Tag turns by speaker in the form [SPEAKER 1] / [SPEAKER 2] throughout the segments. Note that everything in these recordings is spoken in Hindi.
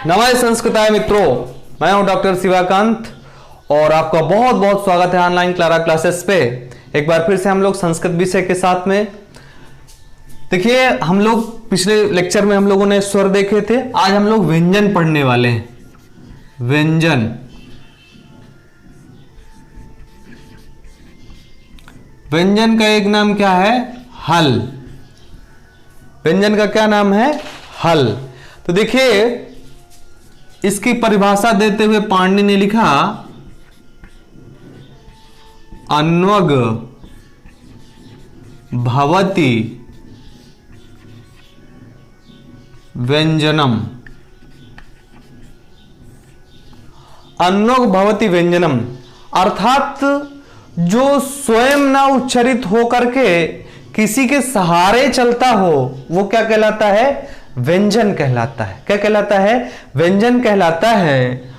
[SPEAKER 1] नमस्ते संस्कृताय मित्रों, मैं हूं डॉक्टर शिवाकांत और आपका बहुत बहुत स्वागत है ऑनलाइन क्लारा क्लासेस पे। एक बार फिर से हम लोग संस्कृत विषय के साथ में। देखिए, हम लोग पिछले लेक्चर में हम लोगों ने स्वर देखे थे, आज हम लोग व्यंजन पढ़ने वाले हैं। व्यंजन, व्यंजन का एक नाम क्या है? हल। व्यंजन का क्या नाम है? हल। तो देखिए, इसकी परिभाषा देते हुए पाणिनि ने लिखा अन्वग भवति व्यंजनम। अन्वग भवति व्यंजनम अर्थात जो स्वयं ना उच्चरित हो करके किसी के सहारे चलता हो वो क्या कहलाता है? व्यंजन कहलाता है। क्या कहलाता है? व्यंजन कहलाता है।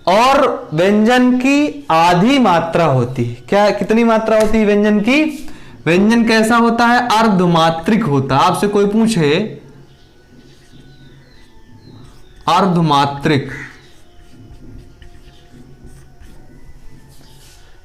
[SPEAKER 1] और व्यंजन की आधी मात्रा होती है। क्या, कितनी मात्रा होती है व्यंजन की? व्यंजन कैसा होता है? अर्धमात्रिक होता है। आपसे कोई पूछे अर्धमात्रिक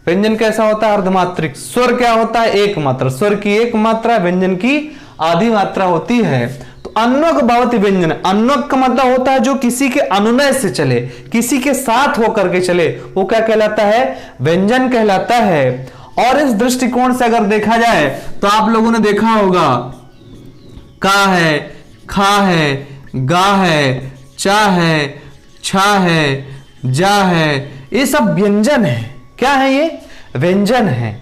[SPEAKER 1] व्यंजन कैसा होता है? अर्धमात्रिक। स्वर क्या होता है? एक मात्रा। स्वर की एक मात्रा, व्यंजन की आधी मात्रा होती है। तो अन्वग भवति व्यंजन, अन्वग का मतलब होता है जो किसी के अनुनय से चले, किसी के साथ होकर के चले, वो क्या कहलाता है? व्यंजन कहलाता है। और इस दृष्टिकोण से अगर देखा जाए तो आप लोगों ने देखा होगा का है, खा है, गा है, चा है, छा है, जा है, ये सब व्यंजन है। क्या है ये? व्यंजन है।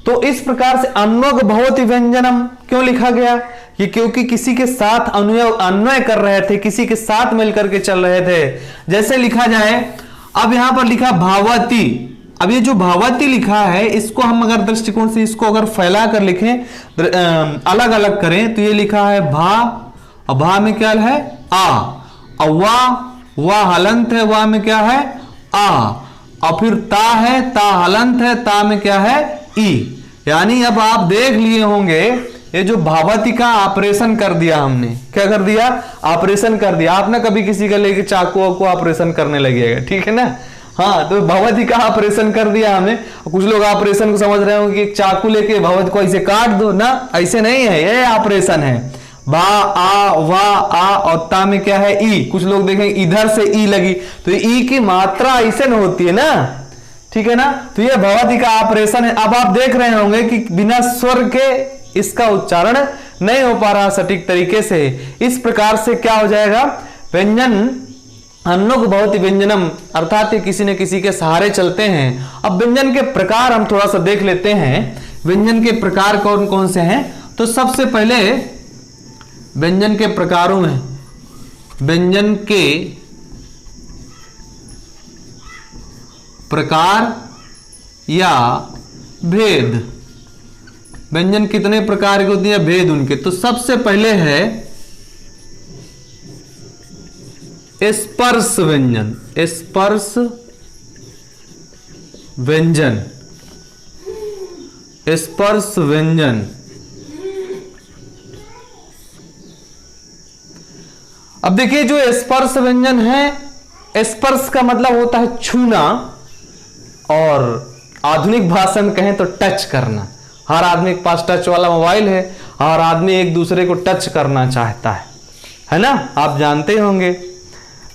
[SPEAKER 1] तो इस प्रकार से अन्वग भवति व्यंजनम क्यों लिखा गया? ये क्योंकि किसी के साथ अन्वय कर रहे थे, किसी के साथ मिलकर के चल रहे थे। जैसे लिखा जाए, अब यहां पर लिखा भावती। अब ये जो भावती लिखा है, इसको हम अगर दृष्टिकोण से इसको अगर फैला कर लिखें, अलग अलग करें, तो ये लिखा है भा, और भा में क्या है? आ। और वाह हलंत है, वाह में क्या है? आ। और फिर ता है, ता हलंत है, ता में क्या है? ई। यानी अब आप देख लिए होंगे, ये जो भावती का ऑपरेशन कर दिया हमने। क्या कर दिया? ऑपरेशन कर दिया। आप ना कभी किसी का लेके चाकू को ऑपरेशन करने लगिएगा, ठीक है ना? हाँ, तो भगवती का ऑपरेशन कर दिया हमने। कुछ लोग ऑपरेशन को समझ रहे हो कि चाकू लेके भगवती को ऐसे काट दो ना, ऐसे नहीं है, ये ऑपरेशन है। बा, आ, वा, आ और ता में क्या है? ई। कुछ लोग देखेंगे इधर से ई लगी, तो ई की मात्रा ऐसे न होती है ना, ठीक है ना? तो ये भगवती का ऑपरेशन है। अब आप देख रहे होंगे कि बिना स्वर के इसका उच्चारण नहीं हो पा रहा सटीक तरीके से। इस प्रकार से क्या हो जाएगा? व्यंजन अन्वग भवति व्यंजनम अर्थात किसी न किसी के सहारे चलते हैं। अब व्यंजन के प्रकार हम थोड़ा सा देख लेते हैं। व्यंजन के प्रकार कौन कौन से हैं? तो सबसे पहले व्यंजन के प्रकारों में व्यंजन के प्रकार या भेद। व्यंजन कितने प्रकार के होते हैं, भेद उनके। तो सबसे पहले है स्पर्श व्यंजन। स्पर्श व्यंजन, स्पर्श व्यंजन। अब देखिए, जो स्पर्श व्यंजन है, स्पर्श का मतलब होता है छूना, और आधुनिक भाषा में कहें तो टच करना। हर आदमी के पास टच वाला मोबाइल है, हर आदमी एक दूसरे को टच करना चाहता है ना? आप जानते होंगे।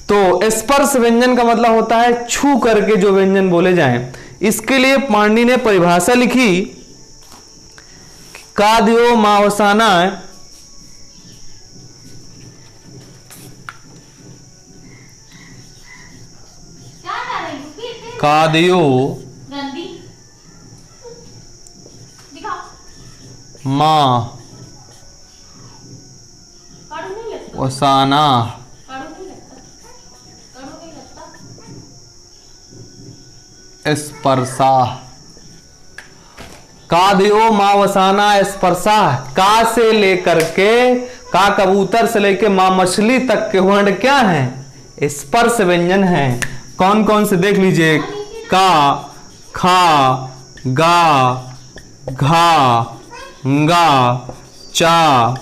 [SPEAKER 1] तो स्पर्श व्यंजन का मतलब होता है छू करके जो व्यंजन बोले जाएं। इसके लिए पाणिनि ने परिभाषा लिखी, कादयो मावसाना कादयो माँ वसाना स्पर्शा। कादयो माँ वसाना स्पर्शा। का से लेकर के, का कबूतर से लेकर माँ मछली तक के वर्ण क्या है? स्पर्श व्यंजन है। कौन कौन से देख लीजिए? का, खा, गा, घा, गा, चा,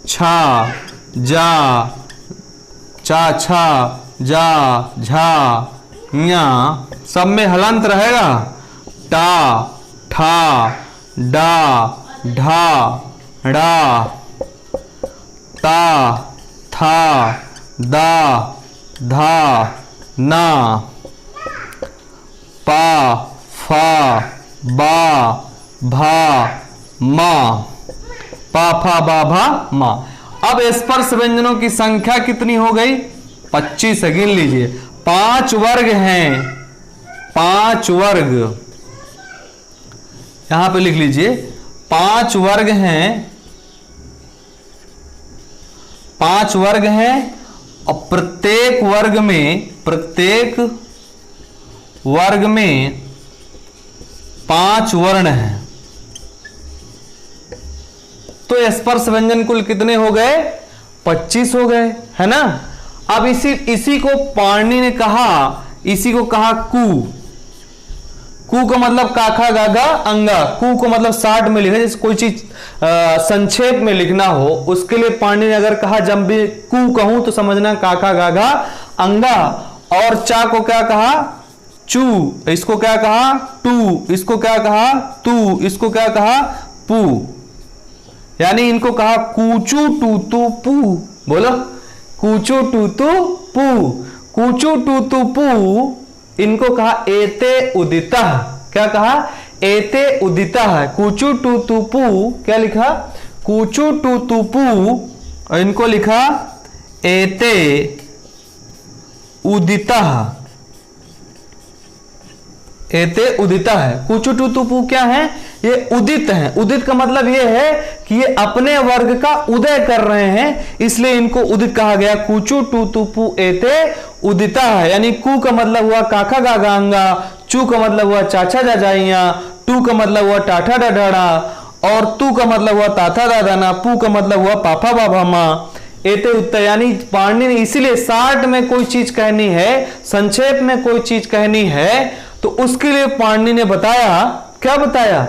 [SPEAKER 1] छा, जा, चा, छा, जा, झा, ञा, सब में हलंत रहेगा। टा, ठा, डा, ढा, ड़ा, ता, था, दा, धा, ना, पा, फा, बा, भा, मा, पा, फा, बा, भा, मा। अब स्पर्श व्यंजनों की संख्या कितनी हो गई? 25 है। गिन लीजिए। 5 वर्ग हैं, 5 वर्ग, यहां पे लिख लीजिए 5 वर्ग हैं, 5 वर्ग हैं और प्रत्येक वर्ग में 5 वर्ण हैं। तो स्पर्श व्यंजन कुल कितने हो गए? 25 हो गए, है ना। अब इसी को पाणिनि ने कहा, इसी को कहा कु। कु का मतलब काखा गागा अंगा। कु को मतलब 60 में लिखा, जैसे कोई चीज संक्षेप में लिखना हो उसके लिए पाणिनि ने अगर कहा, जब भी कु कहूं तो समझना काखा गागा अंगा। और चा को क्या कहा? चू। इसको क्या कहा? टू। इसको क्या कहा? तू। इसको क्या कहा? पू। यानी इनको कहा कूचू टूतू पू। बोलो, कूचू टूतू पू। कूचू टूतू पू, इनको कहा एते उदिता। क्या कहा? एते उदिता है। कूचू टूतू पू क्या लिखा? कूचू टूतू पू, और इनको लिखा एते उदिता। एते उदिता है। कूचू टूतू पू क्या है? ये उदित है। उदित का मतलब ये है कि ये अपने वर्ग का उदय कर रहे हैं, इसलिए इनको उदित कहा गया। कूचू टूतू पू एते उदिता है। यानी कु का मतलब हुआ काखा गागांगा, चू का मतलब हुआ चाचा जाजाइया, टू का मतलब हुआ टाठा डडाड़ा, और तू का मतलब हुआ ताथा दादाना, पू का मतलब हुआ पापा बाबा माँ, एते उत्तर। यानी पाणिनि ने इसीलिए 60 में कोई चीज कहनी है, संक्षेप में कोई चीज कहनी है, तो उसके लिए पाणिनि ने बताया, क्या बताया?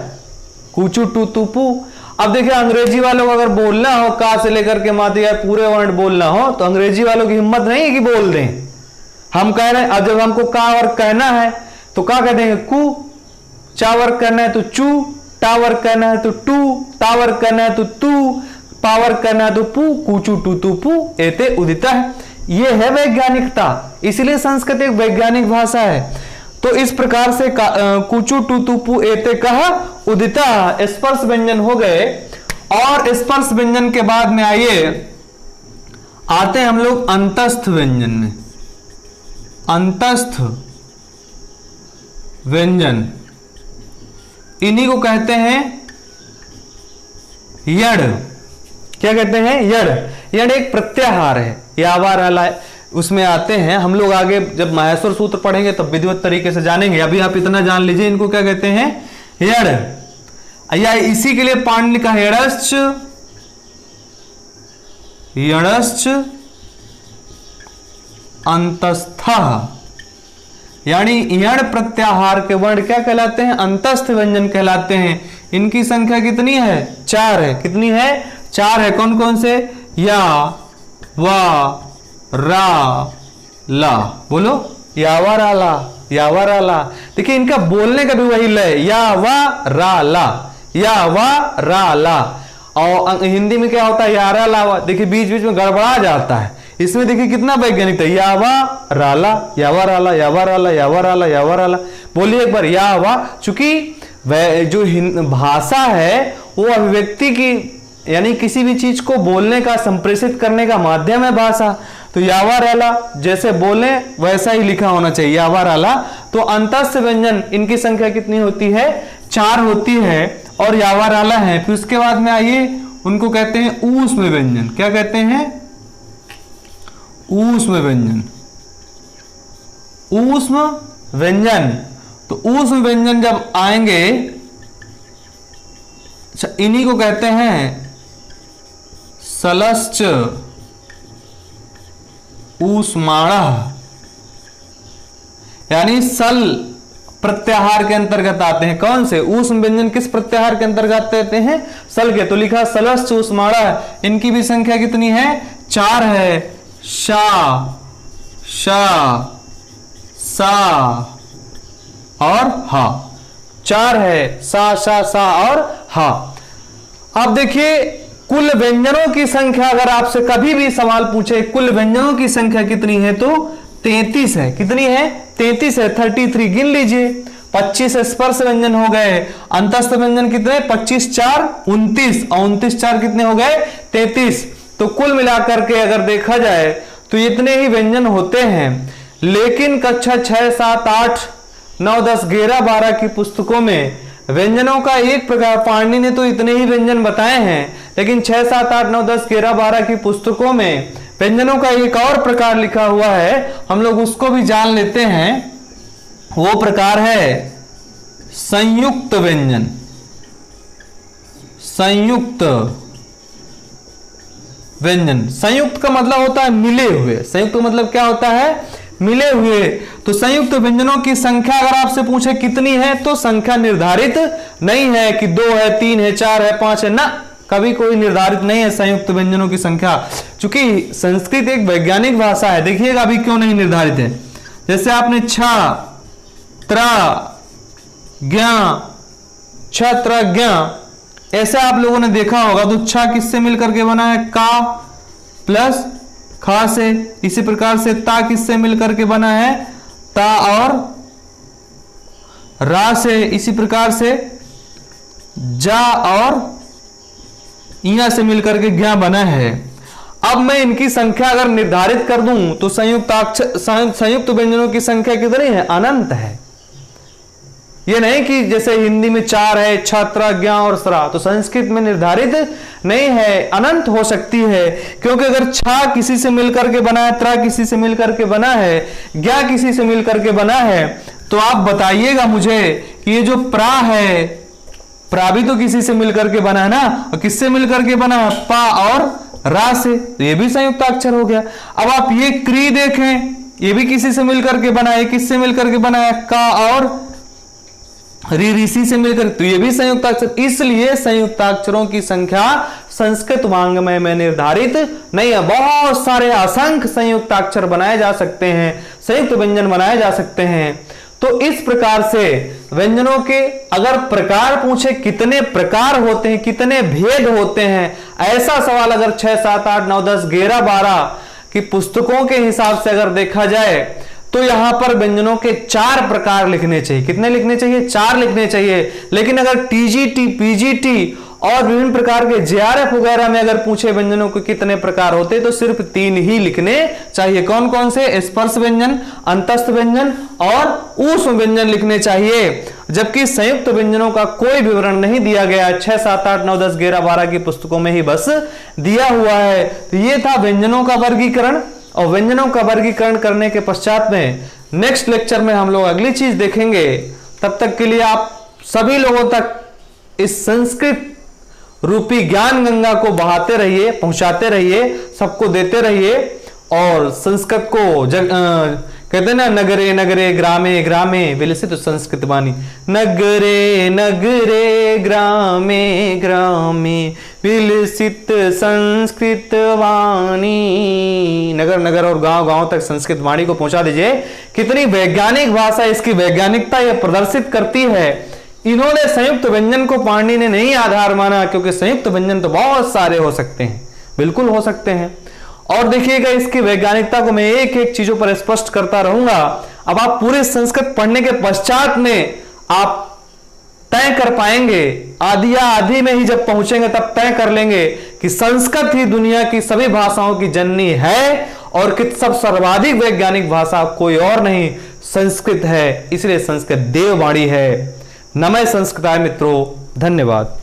[SPEAKER 1] कूचू टूतू पू। अब देखिए, अंग्रेजी वालों को अगर बोलना हो का से लेकर के माते या पूरे वर्ण बोलना हो, तो अंग्रेजी वालों की हिम्मत नहीं है कि बोल दें। हम कह रहे हैं, अब जब हमको का वर्ग कहना है तो क्या कह देंगे? कु। चा वर्ग करना है तो चू, टा वर्ग करना है तो टू, ता वर्ग करना है तो तू, पा वर्ग करना है तो पू। कूचू टूतू पू एते उदिता है। यह है वैज्ञानिकता, इसलिए संस्कृत एक वैज्ञानिक भाषा है। तो इस प्रकार से कूचू टूतू पू एते कहा उदिता स्पर्श व्यंजन हो गए। और स्पर्श व्यंजन के बाद में आते हैं हम लोग अंतस्थ व्यंजन में। अंतस्थ व्यंजन, इन्हीं को कहते हैं यड़। क्या कहते हैं? यड़। यड़ एक प्रत्याहार है, यावार उसमें आते हैं। हम लोग आगे जब माहेश्वर सूत्र पढ़ेंगे तब विधिवत तरीके से जानेंगे। अभी आप इतना जान लीजिए, इनको क्या कहते हैं? यड़। या इसी के लिए पाणिनि का यड़श्च, यड़श्च अंतस्थः। यानी यण प्रत्याहार के वर्ण क्या कहलाते हैं? अंतस्थ व्यंजन कहलाते हैं। इनकी संख्या कितनी है? 4 है। कितनी है? 4 है। कौन कौन से? या, वा, रा, ला। बोलो, यावा रा ला, यावा रा ला। देखिए, इनका बोलने का भी वही लय, या वा रा ला, या वा रा ला। और हिंदी में क्या होता है? यारा लावा। देखिए, बीच बीच में गड़बड़ा जाता है। इसमें देखिए कितना वैज्ञानिक था। यावा राला, यावा राला, यावा राला, यावा राला, यावा राला। बोलिए एक बार, यावा। चूंकि जो भाषा है वो अभिव्यक्ति की, यानी किसी भी चीज को बोलने का, संप्रेषित करने का माध्यम है भाषा। तो यावा राला जैसे बोले वैसा ही लिखा होना चाहिए, यावा राला। तो अंतस्थ व्यंजन इनकी संख्या कितनी होती है? 4 होती है, और यावा राला है। फिर उसके बाद में आइए, उनको कहते हैं ऊष्म व्यंजन। क्या कहते हैं? ऊष्म व्यंजन। ऊष्म व्यंजन। तो ऊष्म व्यंजन जब आएंगे, इन्हीं को कहते हैं सलश्च ऊष्माणः। यानी सल प्रत्याहार के अंतर्गत आते हैं। कौन से? ऊष्म व्यंजन किस प्रत्याहार के अंतर्गत आते हैं? सल के। तो लिखा सलश्च ऊष्माणः। इनकी भी संख्या कितनी है? 4 है। शा, श, श, सा और हा। 4 है, सा, शा, सा और हा। अब देखिए कुल व्यंजनों की संख्या, अगर आपसे कभी भी सवाल पूछे कुल व्यंजनों की संख्या कितनी है तो 33 है। कितनी है? 33 है। 33 गिन लीजिए। 25 स्पर्श व्यंजन हो गए, अंतस्थ व्यंजन कितने? 25 4 29 और 29 4 कितने हो गए? 33। तो कुल मिलाकर के अगर देखा जाए तो इतने ही व्यंजन होते हैं। लेकिन कक्षा 6 7 8 9 10 11 12 की पुस्तकों में व्यंजनों का एक प्रकार, पाणिनि ने तो इतने ही व्यंजन बताए हैं, लेकिन 6 7 8 9 10 11 12 की पुस्तकों में व्यंजनों का एक और प्रकार लिखा हुआ है, हम लोग उसको भी जान लेते हैं। वो प्रकार है संयुक्त व्यंजन। संयुक्त व्यंजन, संयुक्त का मतलब होता है मिले हुए। संयुक्त का मतलब क्या होता है? मिले हुए। तो संयुक्त व्यंजनों की संख्या अगर आपसे पूछे कितनी है तो संख्या निर्धारित नहीं है कि 2 है, 3 है, 4 है, 5 है, ना, कभी कोई निर्धारित नहीं है संयुक्त व्यंजनों की संख्या। क्योंकि संस्कृत एक वैज्ञानिक भाषा है। देखिएगा अभी क्यों नहीं निर्धारित है। जैसे आपने छ, त्रा, ज्ञा, छत्र, ज्ञा, ऐसे आप लोगों ने देखा होगा। तो छ किससे मिलकर के बना है? का प्लस खा से। इसी प्रकार से ता किससे मिलकर के बना है? ता और रा से। इसी प्रकार से जा और इया से मिलकर के ज्ञा बना है। अब मैं इनकी संख्या अगर निर्धारित कर दूं तो संयुक्त व्यंजनों की संख्या कितनी है? अनंत है। ये नहीं कि जैसे हिंदी में 4 है, छात्रा, ज्ञा और सरा, तो संस्कृत में निर्धारित नहीं है, अनंत हो सकती है। क्योंकि अगर छा किसी से मिलकर के बना है, त्रा किसी से मिलकर के बना है, ज्ञा किसी से मिलकर के बना है, तो आप बताइएगा मुझे कि ये जो प्रा है, प्रा भी तो किसी से मिलकर के बना है ना, और किससे मिलकर के बना है? पा और रा से। तो ये भी संयुक्त अक्षर हो गया। अब आप ये क्री देखें, ये भी किसी से मिलकर के बना है। किससे मिलकर के बना है? का और ऋषि से मिलकर, तो ये भी संयुक्त अक्षर। इसलिए संयुक्ताक्षरों की संख्या संस्कृत वांग्मय में निर्धारित नहीं है। बहुत सारे असंख्य संयुक्ताक्षर बनाए जा सकते हैं, संयुक्त व्यंजन बनाए जा सकते हैं। तो इस प्रकार से व्यंजनों के अगर प्रकार पूछे कितने प्रकार होते हैं, कितने भेद होते हैं, ऐसा सवाल अगर 6 7 8 9 10 11 12 की पुस्तकों के हिसाब से अगर देखा जाए तो यहां पर व्यंजनों के 4 प्रकार लिखने चाहिए। कितने लिखने चाहिए? 4 लिखने चाहिए। लेकिन अगर टीजीटी, पीजीटी और विभिन्न प्रकार के जेआरएफ वगैरह में अगर पूछे व्यंजनों के कितने प्रकार होते तो सिर्फ 3 ही लिखने चाहिए। कौन कौन से? स्पर्श व्यंजन, अंतस्थ व्यंजन और ऊष्म व्यंजन लिखने चाहिए। जबकि संयुक्त व्यंजनों का कोई विवरण नहीं दिया गया। 6 7 8 9 10 11 12 की पुस्तकों में ही बस दिया हुआ है। तो ये था व्यंजनों का वर्गीकरण। और व्यंजनों का वर्गीकरण करने के पश्चात में नेक्स्ट लेक्चर में हम लोग अगली चीज देखेंगे। तब तक के लिए आप सभी लोगों तक इस संस्कृत रूपी ज्ञान गंगा को बहाते रहिए, पहुंचाते रहिए, सबको देते रहिए। और संस्कृत को कहते हैं ना, नगरे नगरे ग्रामे ग्रामे विलसित संस्कृत वाणी। नगरे नगरे ग्रामे ग्रामे विलसित संस्कृत वाणी। नगर नगर और गांव गांव तक संस्कृत वाणी को पहुंचा दीजिए। कितनी वैज्ञानिक भाषा, इसकी वैज्ञानिकता यह प्रदर्शित करती है। इन्होंने संयुक्त व्यंजन को पाणिनि ने नहीं आधार माना, क्योंकि संयुक्त व्यंजन तो बहुत सारे हो सकते हैं, बिल्कुल हो सकते हैं। और देखिएगा इसकी वैज्ञानिकता को मैं एक एक चीजों पर स्पष्ट करता रहूंगा। अब आप पूरे संस्कृत पढ़ने के पश्चात में आप तय कर पाएंगे, आधी या आधी में ही जब पहुंचेंगे तब तय कर लेंगे कि संस्कृत ही दुनिया की सभी भाषाओं की जननी है और कि सब सर्वाधिक वैज्ञानिक भाषा कोई और नहीं, संस्कृत है। इसलिए संस्कृत देववाणी है। नमः संस्कृताय मित्रों, धन्यवाद।